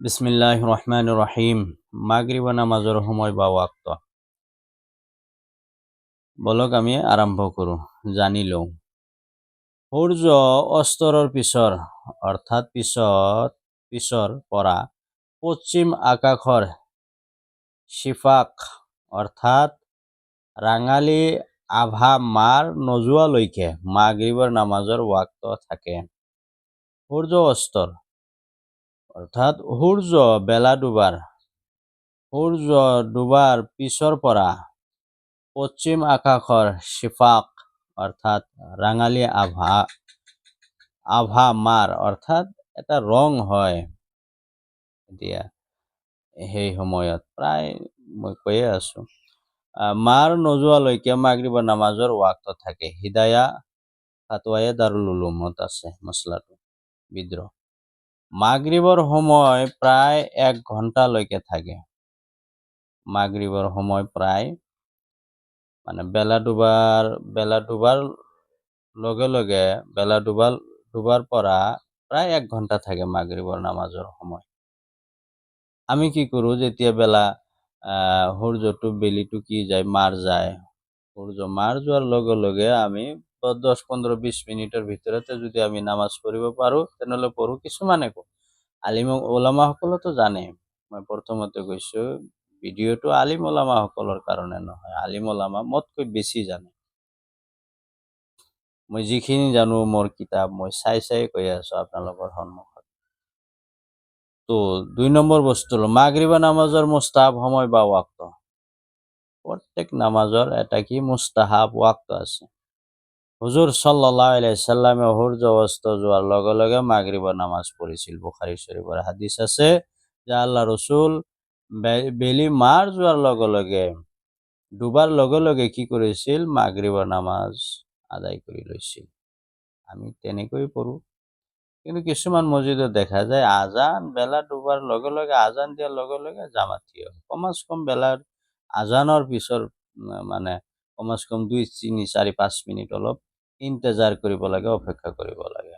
বিসমিল্লাহির রহমানির রহিম। মাগরিব নামাজের সময় বা ওয়াক্ত বলক আমি আৰম্ভ কৰোঁ। জানি লওঁ। সূৰ্য অস্তৰৰ অৰ্থাৎ পিছৰ পৰা পশ্চিম আকাশৰ শিফাক অৰ্থাৎ ৰাঙালী আভা মাৰ নোযোৱালৈকে মাগৰিবৰ নামাজৰ ওয়াক্ত থাকে। সূৰ্য অস্তৰ অৰ্থাৎ সূৰ্য ডুবাৰ পিছৰ পৰা পশ্চিম আকাশৰ শিফাক অৰ্থাৎ ৰাঙালী আভা মাৰ অৰ্থাৎ এটা ৰং হয়। এতিয়া সেই সময়ত প্ৰায় মই কৈয়ে আছোঁ মাৰ নোযোৱালৈকে মাগৰিবৰ নামাজৰ ওয়াক্ত থাকে। হিদায়া ফাতৱায়ে দাৰুল উলুমত আছে মছলাটো বিদ্ৰোহ। মাগরিবৰ সময় প্ৰায় 1 ঘণ্টালৈকে থাকে। মাগরিবৰ সময় প্ৰায় মানে বেলা ডুবাৰ লগে লগে ডুবাৰ পৰা প্ৰায় 1 ঘণ্টা থাকে মাগরিবৰ নামাজৰ সময়। আমি কি কৰোঁ যেতিয়া সূৰ্যটো বেলিটো কি যায় মাৰ যায়, সূৰ্য মাৰ যোৱাৰ লগে লগে আমি 10-15-20 মিনিটৰ ভিতৰতে যদি আমি নামাজ পঢ়িব পাৰোঁ তেনেহ'লে পঢ়োঁ। কিছুমানে আলিম ওলামাসকলেতো জানে। মই প্ৰথমতে কৈছোঁ ভিডিঅ'টো আলিম ওলামাসকলৰ কাৰণে নহয়, আলিম ওলামা মোতকৈ বেছি জানে। মই যিখিনি জানো মোৰ কিতাপ মই চাই কৈ আছোঁ আপোনালোকৰ সন্মুখত। তো 2 নম্বৰ বস্তু হ'ল মাগৰিবৰ নামাজৰ মুস্তাহাব সময় বা ওয়াক্ত। প্ৰত্যেক নামাজৰ এটা কি মুস্তাহাব ওয়াক্ত আছে। হুজুর সাল্লাল্লাহু আলাইহি সাল্লামে সূৰ্য অস্ত যোৱাৰ লগে লগে মাগরিবৰ নামাজ পঢ়িছিল। বুখাৰী শৰীফৰ হাদিস আছে যে আল্লাহ ৰসুল বেলি মাৰ যোৱাৰ লগে লগে ডুবাৰ লগে লগে কি কৰিছিল মাগরিবৰ নামাজ আদায় কৰি লৈছিল। আমি তেনেকৈ পঢ়োঁ। কিন্তু কিছুমান মছজিদত দেখা যায় আজান বেলা ডুবাৰ লগে লগে আজান দিয়াৰ লগে লগে জামাত থিয় হয়। কমচ কম বেলাৰ আজানৰ পিছৰ মানে কমচ কম 2-3-4-5 মিনিট অলপ ইন্তজাৰ কৰিব লাগে, অপেক্ষা কৰিব লাগে।